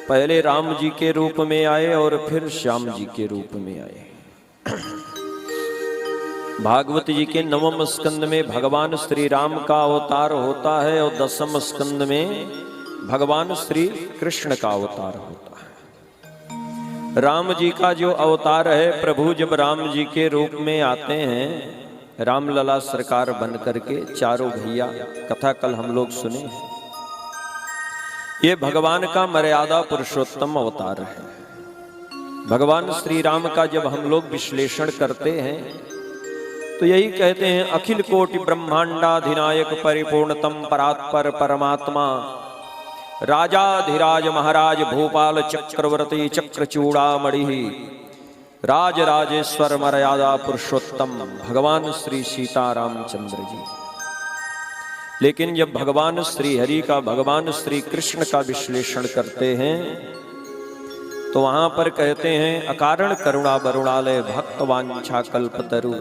पहले राम जी के रूप में आए और फिर श्याम जी के रूप में आए। भागवत जी के 9वें स्कंद में भगवान श्री राम का अवतार होता है और 10वें स्कंद में भगवान श्री कृष्ण का अवतार होता है। राम जी का जो अवतार है, प्रभु जब राम जी के रूप में आते हैं रामलला सरकार बन करके, चारों भैया, कथा कल हम लोग सुने हैं। ये भगवान का मर्यादा पुरुषोत्तम अवतार है। भगवान श्री राम का जब हम लोग विश्लेषण करते हैं तो यही कहते हैं, अखिल कोटि ब्रह्मांडाधिनायक परिपूर्णतम परात्पर परमात्मा, राजाधिराज महाराज भूपाल चक्रवर्ती चक्रचूड़ामणि, राज राजेश्वर मर्यादा पुरुषोत्तम भगवान श्री सीतारामचंद्र जी। लेकिन जब भगवान श्री हरि का, भगवान श्री कृष्ण का विश्लेषण करते हैं तो वहां पर कहते हैं, अकारण करुणा वरुणालय भक्तवांछा कल्पतरु,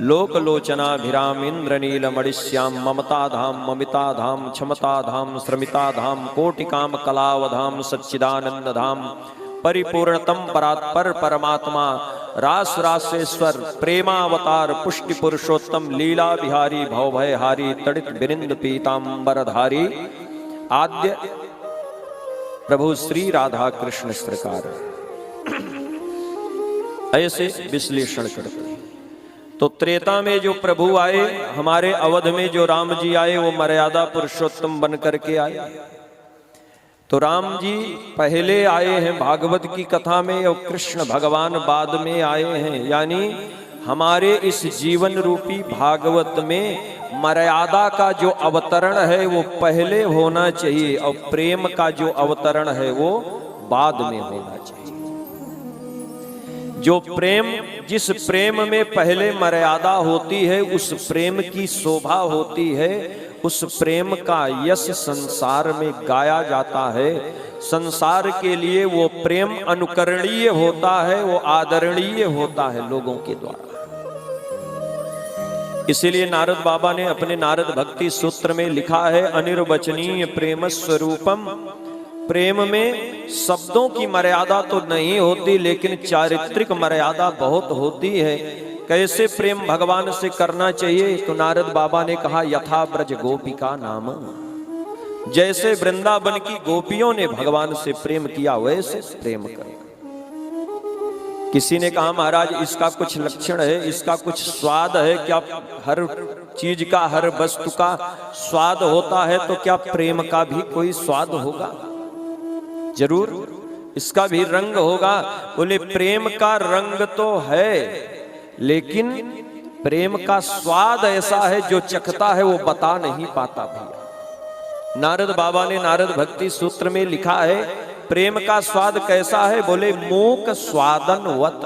लोकलोचनाभिराम इंद्रनील मणिश्याम, ममता धाम ममिता धाम क्षमता धाम श्रमिता धाम, कोटिकाम कलावधाम सच्चिदानंद धाम, परिपूर्णतम परात्पर परमात्मा, रास रासेश्वर प्रेमावतार पुष्टि पुरुषोत्तम, लीला बिहारी भवभयहारी तड़ित बिरिंद पीतांबरधारी, आद्य प्रभु श्री राधा कृष्ण सरकार। ऐसे विश्लेषण करते हैं। तो त्रेता में जो प्रभु आए, हमारे अवध में जो राम जी आए, वो मर्यादा पुरुषोत्तम बन करके आए। तो राम जी पहले आए हैं भागवत की कथा में और कृष्ण भगवान बाद में आए हैं। यानी हमारे इस जीवन रूपी भागवत में मर्यादा का जो अवतरण है वो पहले होना चाहिए और प्रेम का जो अवतरण है वो बाद में होना चाहिए। जो प्रेम, जिस प्रेम में पहले मर्यादा होती है उस प्रेम की शोभा होती है, उस प्रेम का यश संसार में गाया जाता है। संसार के लिए वो प्रेम अनुकरणीय होता है, वो आदरणीय होता है लोगों के द्वारा। इसीलिए नारद बाबा ने अपने नारद भक्ति सूत्र में लिखा है, अनिर्वचनीय प्रेम स्वरूपम। प्रेम में शब्दों की मर्यादा तो नहीं होती लेकिन चारित्रिक मर्यादा बहुत होती है। कैसे प्रेम भगवान से करना चाहिए? तो नारद बाबा ने कहा, यथा ब्रज गोपिका नाम, जैसे वृंदावन की गोपियों ने भगवान से प्रेम किया वैसे प्रेम करें। किसी ने कहा, महाराज इसका कुछ लक्षण है, इसका कुछ स्वाद है क्या? हर चीज का, हर वस्तु का स्वाद होता है, तो क्या प्रेम का भी कोई स्वाद होगा? जरूर, इसका भी रंग होगा। बोले प्रेम का रंग तो है लेकिन प्रेम का स्वाद ऐसा है जो चखता है वो बता नहीं पाता भैया। नारद बाबा ने नारद भक्ति सूत्र में लिखा है, प्रेम का स्वाद कैसा है? बोले मूक स्वादन वत।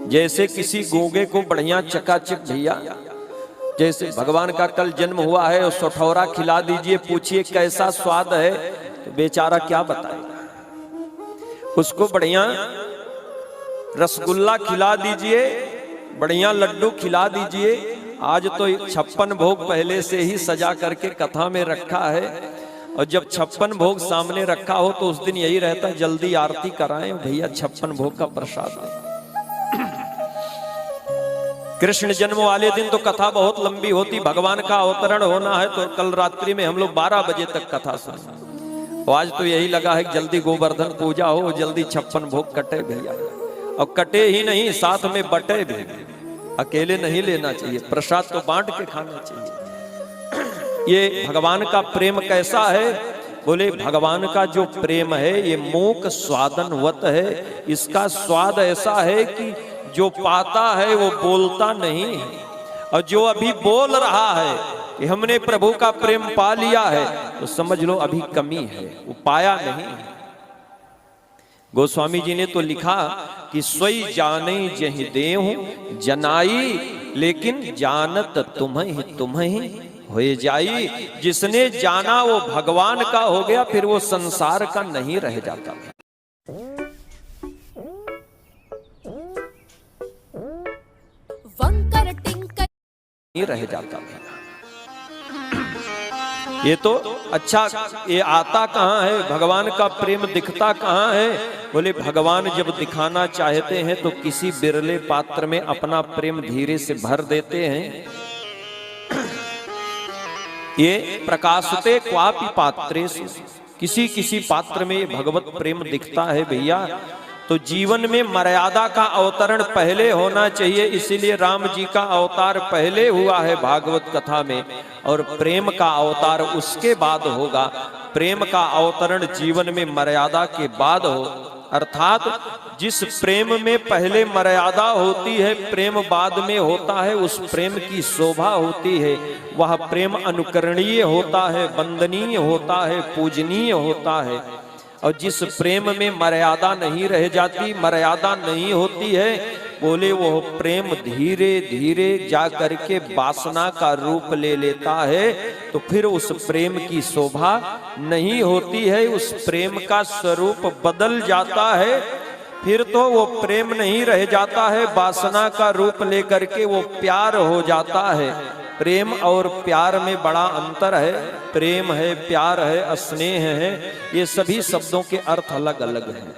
जैसे किसी गूंगे को बढ़िया चकाचक भैया, जैसे भगवान का कल जन्म हुआ है और सठौरा खिला दीजिए, पूछिए कैसा स्वाद है, तो बेचारा क्या बताएगा। उसको बढ़िया रसगुल्ला खिला दीजिए, बढ़िया लड्डू खिला दीजिए। आज तो 56 भोग पहले से ही सजा करके कथा में रखा है, और जब 56 भोग सामने रखा हो तो उस दिन यही रहता है, जल्दी आरती कराएं भैया, 56 भोग का प्रसाद है। कृष्ण जन्म वाले दिन तो कथा बहुत लंबी होती, भगवान का अवतरण होना है तो कल रात्रि में हम लोग 12 बजे तक कथा सुना। तो आज तो यही लगा है कि जल्दी गोवर्धन पूजा हो, जल्दी 56 भोग कटे भैया, और कटे ही नहीं साथ में बटे भी। अकेले नहीं लेना चाहिए, प्रसाद तो बांट के खाना चाहिए। ये भगवान का प्रेम कैसा है? बोले भगवान का जो प्रेम है ये मूक स्वादनवत है। इसका स्वाद ऐसा है कि जो पाता है वो बोलता नहीं है, और जो अभी बोल रहा है कि हमने प्रभु का प्रेम पा लिया है, तो समझ लो अभी कमी है, वो पाया नहीं है। गोस्वामी जी ने तो लिखा कि सोई जाने जहि देहु जनाई, लेकिन जानत तुम्हें हो जाई। जिसने जाना वो भगवान का हो गया, फिर वो संसार का नहीं रह जाता, नहीं रह जाता। ये तो अच्छा, ये आता कहाँ है, भगवान का प्रेम दिखता कहाँ है? बोले भगवान जब दिखाना चाहते हैं तो किसी बिरले पात्र में अपना प्रेम धीरे से भर देते हैं। ये प्रकाशते क्वापि पात्रेषु, किसी किसी पात्र में भगवत प्रेम दिखता है भैया। तो जीवन में मर्यादा का अवतरण पहले होना चाहिए, इसीलिए राम जी का अवतार पहले हुआ है भागवत कथा में, और प्रेम का अवतार उसके बाद होगा। प्रेम का अवतरण जीवन में मर्यादा के बाद हो, अर्थात जिस प्रेम में पहले मर्यादा होती है, प्रेम बाद में होता है, उस प्रेम की शोभा होती है। वह प्रेम अनुकरणीय होता है, वंदनीय होता है, पूजनीय होता है। और जिस प्रेम में मर्यादा नहीं रह जाती, मर्यादा नहीं होती है, बोले वो प्रेम धीरे धीरे जा करके वासना का रूप ले लेता है, तो फिर उस प्रेम की शोभा नहीं होती है, उस प्रेम का स्वरूप बदल जाता है। फिर तो वो प्रेम नहीं रह जाता है, वासना का रूप लेकर के वो प्यार हो जाता है। प्रेम और प्यार में बड़ा अंतर है। प्रेम है, प्यार है, स्नेह है, ये सभी शब्दों के अर्थ अलग अलग हैं।